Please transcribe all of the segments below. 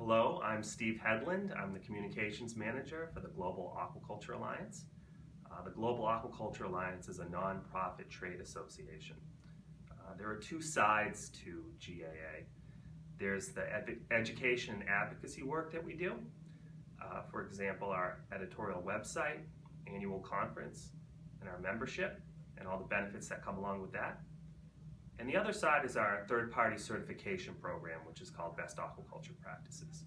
Hello, I'm Steve Hedlund. I'm the Communications Manager for the Global Aquaculture Alliance. The Global Aquaculture Alliance is a nonprofit trade association. There are two sides to GAA. There's the education and advocacy work that we do. For example, our editorial website, annual conference, and our membership, and all the benefits that come along with that. And the other side is our third-party certification program, which is called Best Aquaculture Practices.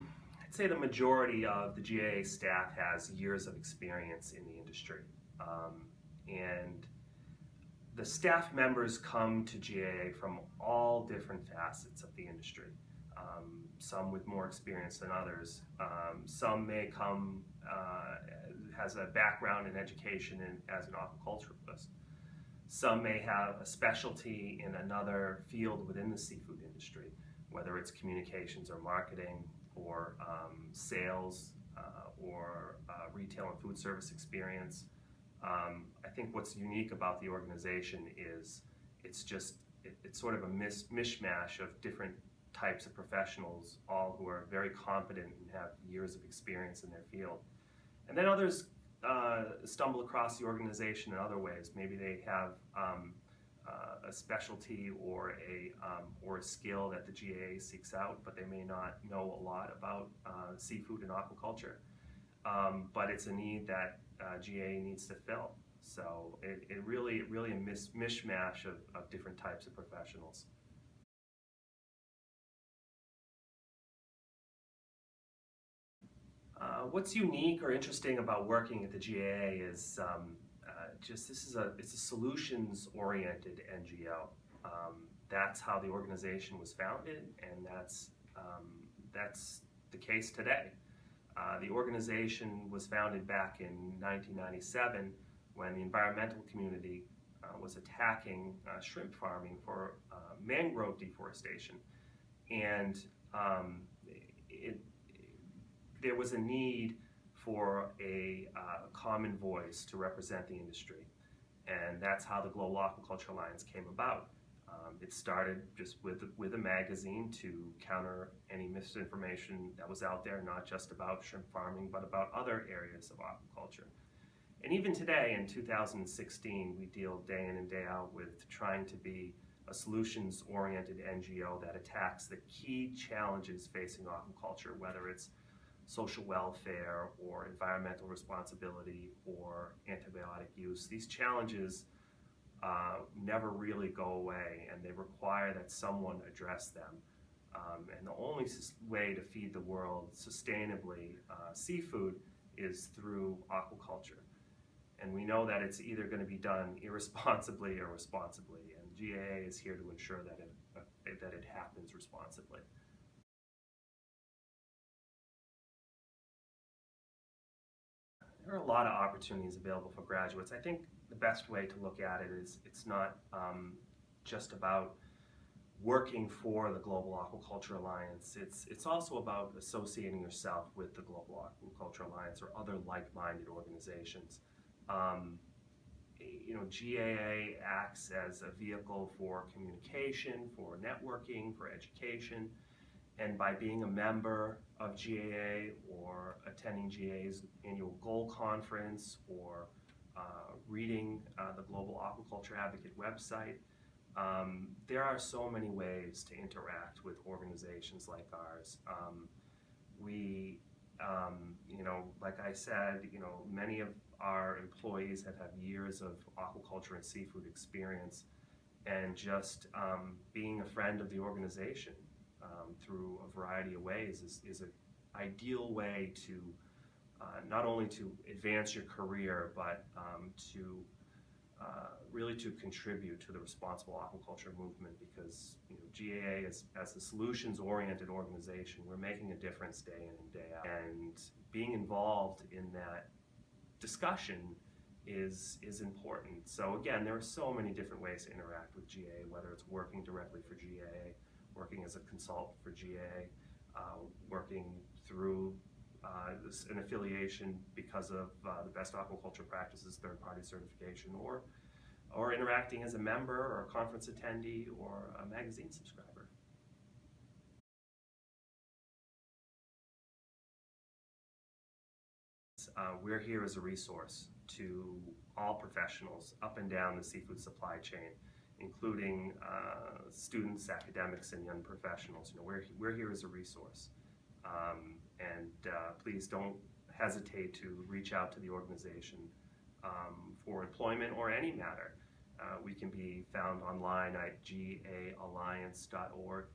I'd say the majority of the GAA staff has years of experience in the industry. And the staff members come to GAA from all different facets of the industry. Some with more experience than others. Some may come has a background in education as an aquaculturalist. Some may have a specialty in another field within the seafood industry, whether it's communications or marketing or sales or retail and food service experience. I think what's unique about the organization is it's sort of a mishmash of different types of professionals, all who are very competent and have years of experience in their field. And then others stumble across the organization in other ways. Maybe they have a specialty or a skill that the GAA seeks out, but they may not know a lot about seafood and aquaculture. But it's a need that GAA needs to fill. So it really a mishmash of different types of professionals. What's unique or interesting about working at the GAA is it's a solutions-oriented NGO. That's how the organization was founded, and that's the case today. The organization was founded back in 1997 when the environmental community was attacking shrimp farming for mangrove deforestation, and there was a need for a common voice to represent the industry, and that's how the Global Aquaculture Alliance came about. It started just with a magazine to counter any misinformation that was out there, not just about shrimp farming, but about other areas of aquaculture. And even today, in 2016, we deal day in and day out with trying to be a solutions-oriented NGO that attacks the key challenges facing aquaculture, whether it's social welfare or environmental responsibility or antibiotic use. These challenges never really go away, and they require that someone address them. And the only way to feed the world sustainably seafood is through aquaculture. And we know that it's either going to be done irresponsibly or responsibly, and GAA is here to ensure that it happens responsibly. There are a lot of opportunities available for graduates. I think the best way to look at it is it's not just about working for the Global Aquaculture Alliance. It's also about associating yourself with the Global Aquaculture Alliance or other like-minded organizations. GAA acts as a vehicle for communication, for networking, for education. And by being a member of GAA or attending GAA's annual goal conference or reading the Global Aquaculture Advocate website, there are so many ways to interact with organizations like ours. Like I said, many of our employees have had years of aquaculture and seafood experience, and just being a friend of the organization through a variety of ways is an ideal way to not only to advance your career, but to really to contribute to the responsible aquaculture movement, because GAA as a solutions-oriented organization, we're making a difference day in and day out. And being involved in that discussion is important. So again, there are so many different ways to interact with GAA, whether it's working directly for GAA, working as a consultant for GAA, working through an affiliation because of the Best Aquaculture Practices third-party certification, or or interacting as a member or a conference attendee or a magazine subscriber. We're here as a resource to all professionals up and down the seafood supply chain, including students, academics, and young professionals. We're here as a resource. Please don't hesitate to reach out to the organization for employment or any matter. We can be found online at gaalliance.org.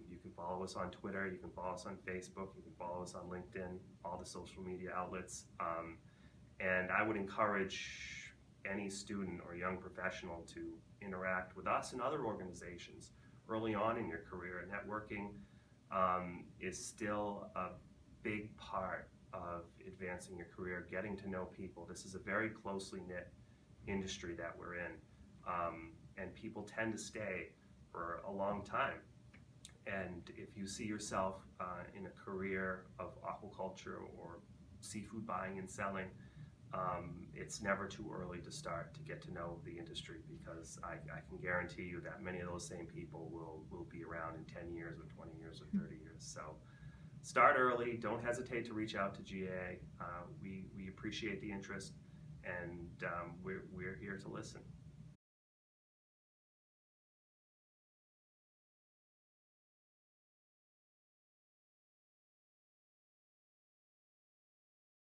You can follow us on Twitter, you can follow us on Facebook, you can follow us on LinkedIn, all the social media outlets. And I would encourage any student or young professional to interact with us and other organizations early on in your career. Networking is still a big part of advancing your career, getting to know people. This is a very closely knit industry that we're in, and people tend to stay for a long time. And if you see yourself in a career of aquaculture or seafood buying and selling, it's never too early to start to get to know the industry, because I can guarantee you that many of those same people will be around in 10 years or 20 years or 30 years. So start early, don't hesitate to reach out to GAA. We appreciate the interest, and we're here to listen.